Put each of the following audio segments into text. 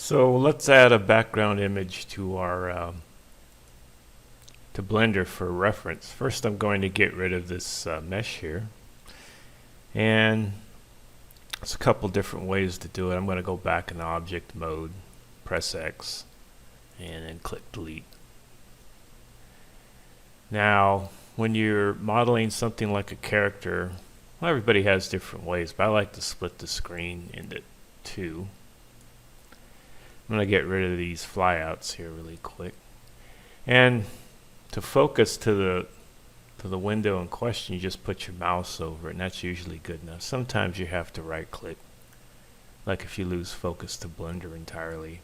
So let's add a background image to our to Blender for reference. First, I'm going to get rid of this mesh here, and there's a couple different ways to do it. I'm going to go back in object mode, press X, and then click delete. Now, when you're modeling something like a character, well, everybody has different ways, but I like to split the screen into two. I'm going to get rid of these flyouts here really quick. And to focus to the window in question, you just put your mouse over it, and that's usually good enough. Sometimes you have to right click, like if you lose focus to Blender entirely.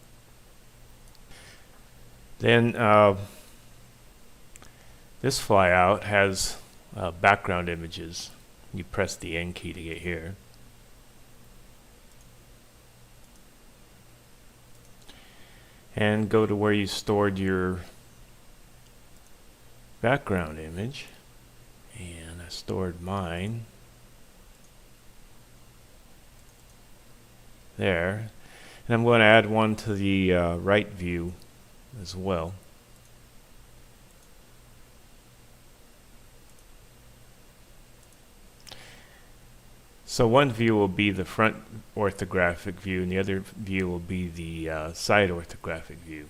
Then this flyout has background images. You press the N key to get here. And go to where you stored your background image, and I stored mine there, and I'm going to add one to the right view as well. So one view will be the front orthographic view, and the other view will be the side orthographic view.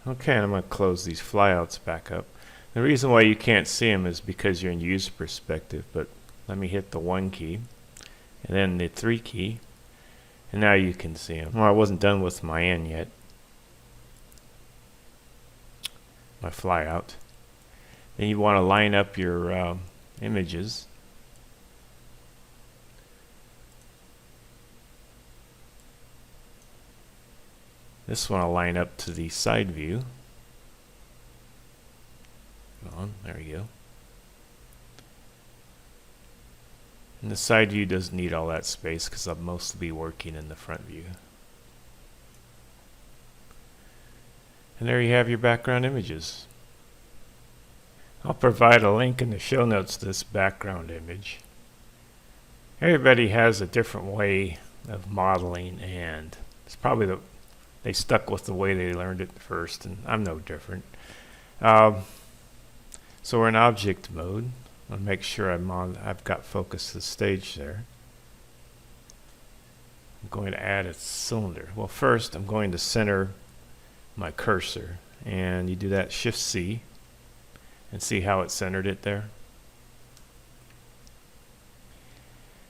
Okay, and I'm going to close these flyouts back up. The reason why you can't see them is because you're in user perspective, but let me hit the 1 key, and then the 3 key, and now you can see them. Well, I wasn't done with my N yet. My flyout. Then you want to line up your images. This one I'll line up to the side view. Come on, there we go. And the side view doesn't need all that space because I'll mostly be working in the front view. And there you have your background images. I'll provide a link in the show notes to this background image. Everybody has a different way of modeling, and it's probably they stuck with the way they learned it first, and I'm no different. So we're in object mode. I'll make sure I've got focus to the stage there. I'm going to add a cylinder. Well, first I'm going to center my cursor, and you do that Shift C and see how it centered it there.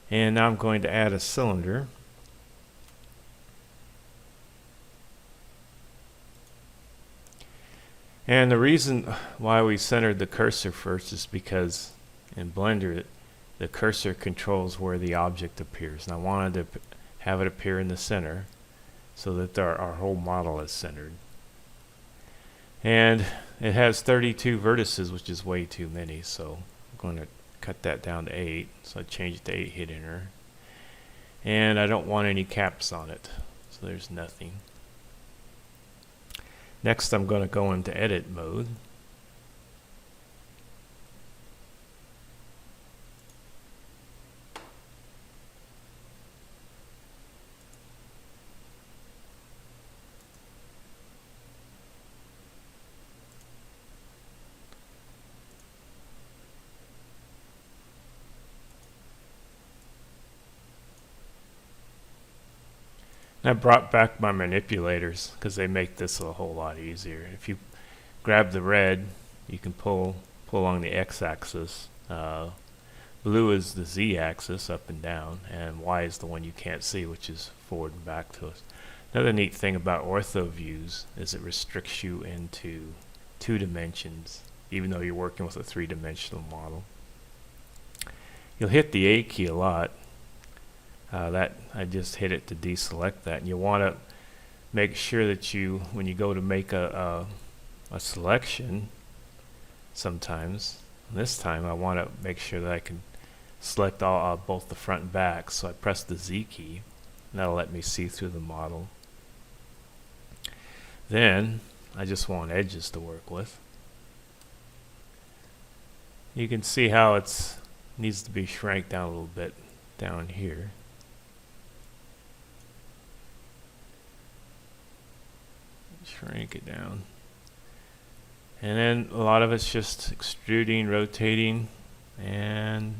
And now I'm going to add a cylinder. And the reason why we centered the cursor first is because in Blender the cursor controls where the object appears, and I wanted to have it appear in the center so that our whole model is centered. And it has 32 vertices, which is way too many, so I'm going to cut that down to 8. So I change it to 8, hit enter. And I don't want any caps on it, so there's nothing. Next I'm going to go into edit mode. I brought back my manipulators because they make this a whole lot easier. If you grab the red, you can pull along the x-axis. Blue is the z-axis, up and down, and y is the one you can't see, which is forward and back to us. Another neat thing about ortho views is it restricts you into 2 dimensions, even though you're working with a 3-dimensional model. You'll hit the A key a lot. That I just hit it to deselect that, and you want to make sure that when you go to make a selection, sometimes this time I want to make sure that I can select both the front and back, so I press the Z key, and that'll let me see through the model. Then I just want edges to work with. You can see how it's needs to be shrank down a little bit down here. Shrink it down. And then a lot of it's just extruding, rotating, and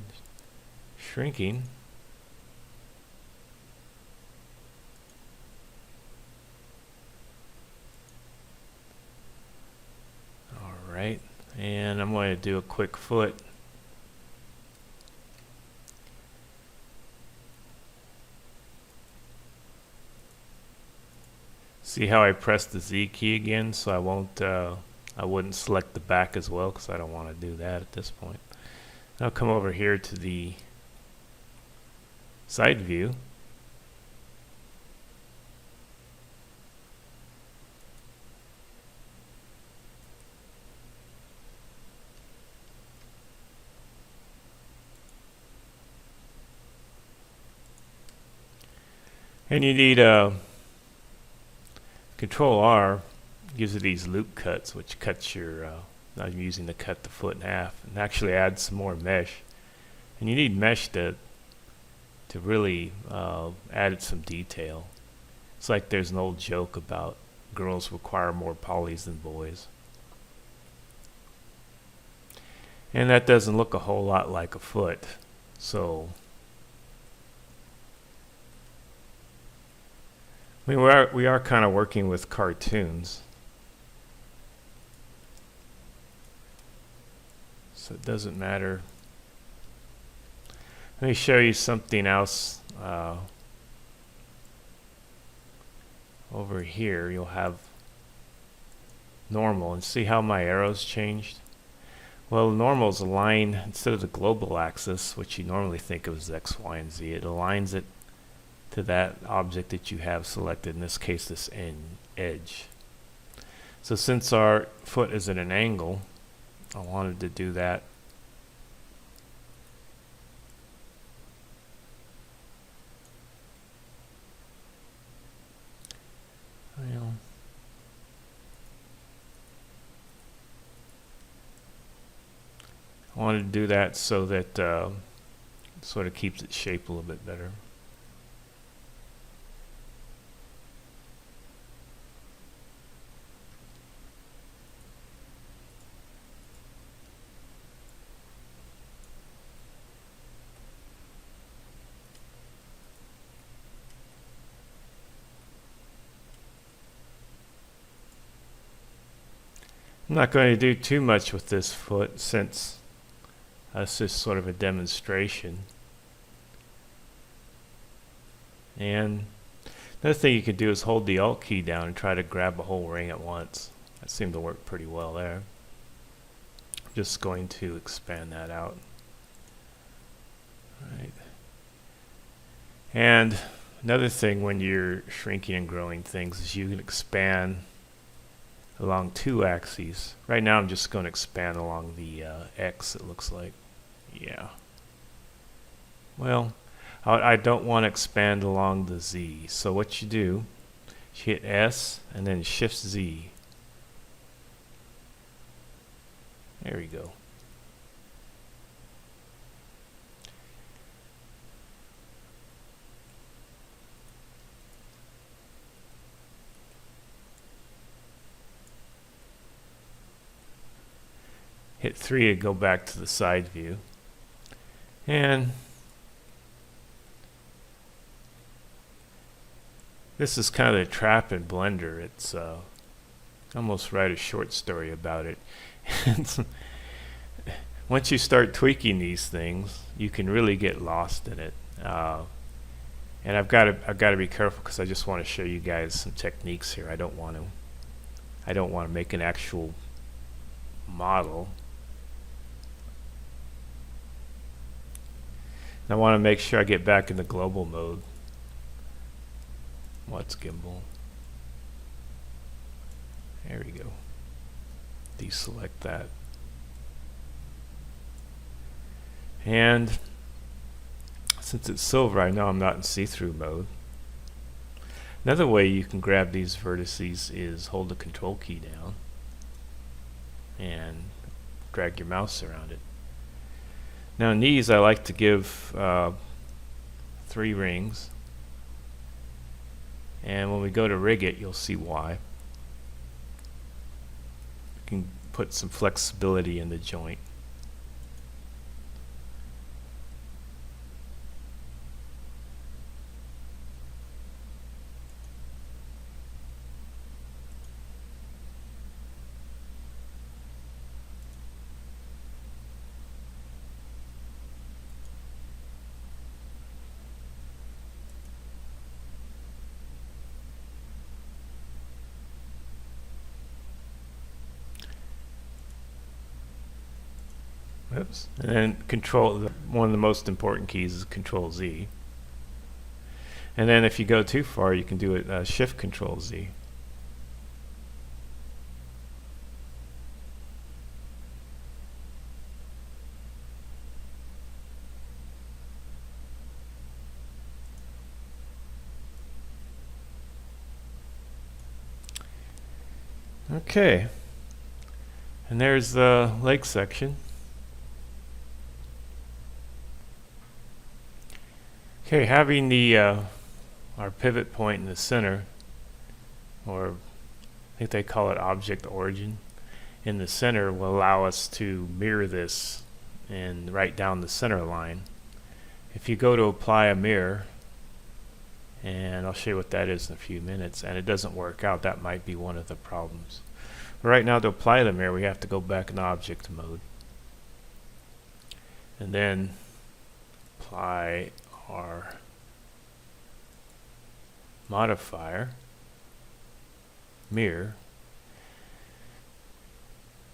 shrinking. Alright, and I'm going to do a quick foot. See how I pressed the Z key again, so I wouldn't select the back as well because I don't want to do that at this point. I'll come over here to the side view. And you need Control R gives you these loop cuts, which cuts your, I'm using to cut the foot in half, and actually add some more mesh. And you need mesh to really add some detail. It's like there's an old joke about girls require more polys than boys. And that doesn't look a whole lot like a foot. So I mean, we are kind of working with cartoons, so it doesn't matter. Let me show you something else. Over here, you'll have normal, and see how my arrows changed? Well, normal is aligned instead of the global axis, which you normally think of as X, Y, and Z. It aligns it to that object that you have selected, in this case this edge. So since our foot is at an angle, I wanted to do that. Well, I wanted to do that so that it sort of keeps its shape a little bit better. I'm not going to do too much with this foot since it's just sort of a demonstration. And another thing you could do is hold the Alt key down and try to grab a whole ring at once. That seemed to work pretty well there. I'm just going to expand that out. Right. And another thing when you're shrinking and growing things is you can expand along two axes. Right now I'm just going to expand along the X, it looks like. Yeah. Well, I don't want to expand along the Z. So what you do, you hit S and then Shift Z. There we go. Hit 3 to go back to the side view. And this is kind of a trap in Blender. It's almost write a short story about it. Once you start tweaking these things, you can really get lost in it. And I've got to be careful because I just want to show you guys some techniques here. I don't want to make an actual model. I want to make sure I get back in the global mode. What's gimbal? There we go. Deselect that. And since it's silver, I know I'm not in see-through mode. Another way you can grab these vertices is hold the Control key down and drag your mouse around it. Now in these I like to give 3 rings, and when we go to rig it, you'll see why. You can put some flexibility in the joint. Oops. And then one of the most important keys is Control Z. And then if you go too far, you can do it Shift Control Z. Okay. And there's the leg section. Okay, having the our pivot point in the center, or I think they call it object origin, in the center will allow us to mirror this and write down the center line. If you go to apply a mirror, and I'll show you what that is in a few minutes, and it doesn't work out, that might be one of the problems. But right now, to apply the mirror, we have to go back in object mode and then apply our modifier mirror,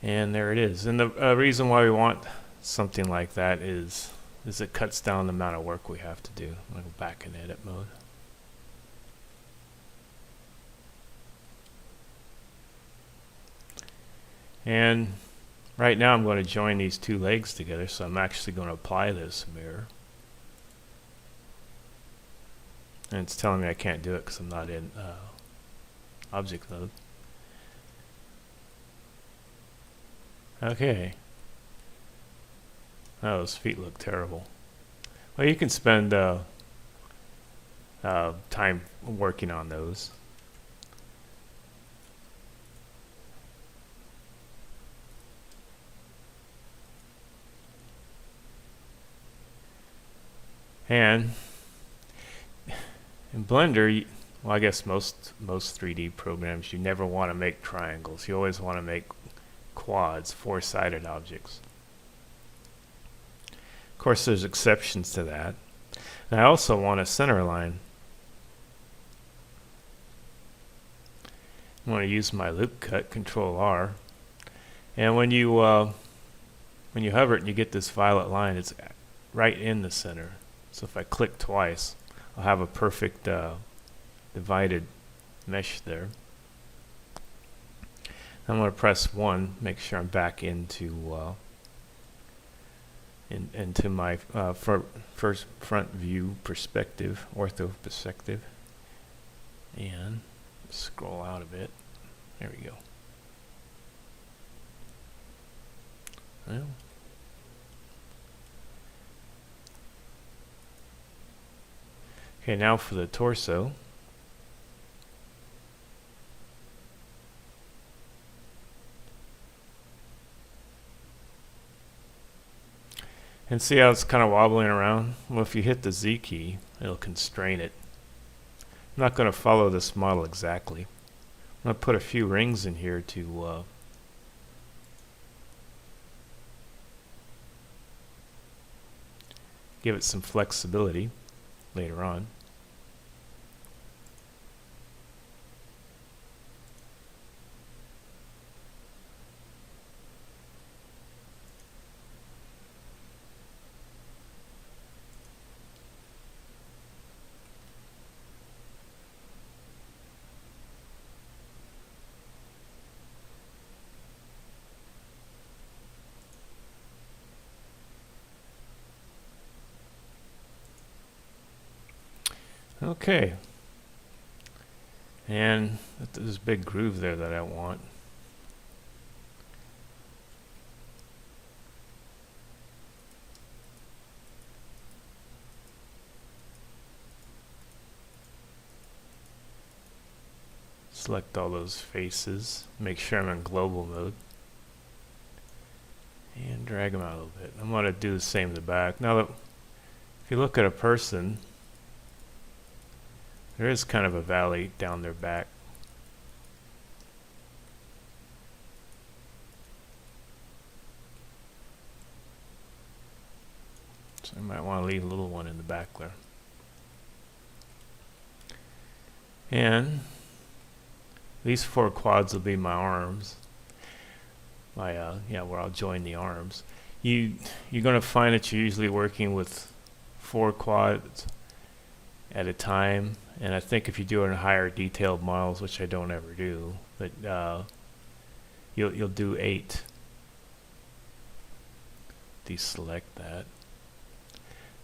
and there it is. And the reason why we want something like that is it cuts down the amount of work we have to do. I'll go back in edit mode. And right now I'm going to join these 2 legs together, so I'm actually going to apply this mirror. And it's telling me I can't do it because I'm not in object mode. Okay. Oh, those feet look terrible. Well, you can spend time working on those. And in Blender, well, I guess most 3D programs, you never want to make triangles. You always want to make quads, 4-sided objects. Of course, there's exceptions to that. And I also want a center line. I'm going to use my loop cut, Control R. And when you hover it and you get this violet line, it's right in the center. So if I click twice, I'll have a perfect divided mesh there. I'm going to press 1, make sure I'm back into my first front view perspective, ortho perspective, and scroll out a bit. There we go. Well, okay, now for the torso. And see how it's kind of wobbling around? Well, if you hit the Z key, it'll constrain it. I'm not going to follow this model exactly. I'm going to put a few rings in here to give it some flexibility later on. Okay, and there's this big groove there that I want. Select all those faces. Make sure I'm in global mode. And drag them out a little bit. I'm going to do the same in the back. Now, if you look at a person, there is kind of a valley down their back. So I might want to leave a little one in the back there. And these 4 quads will be my arms. Where I'll join the arms. You're going to find that you're usually working with 4 quads at a time, and I think if you do it in higher detailed models, which I don't ever do, but you'll do 8. Deselect that.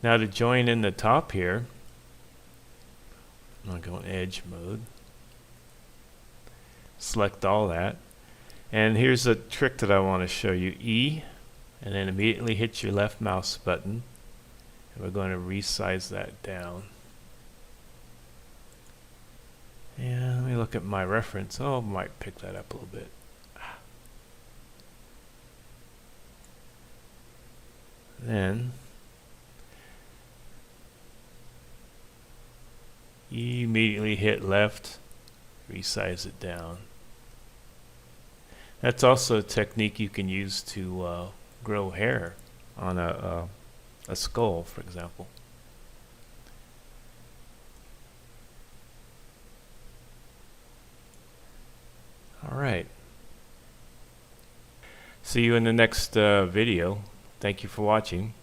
Now to join in the top here, I'm going to go in edge mode. Select all that. And here's a trick that I want to show you. E, and then immediately hit your left mouse button. And we're going to resize that down. And let me look at my reference. Oh, might pick that up a little bit. Then you immediately hit left, resize it down. That's also a technique you can use to grow hair on a skull, for example. All right. See you in the next video. Thank you for watching.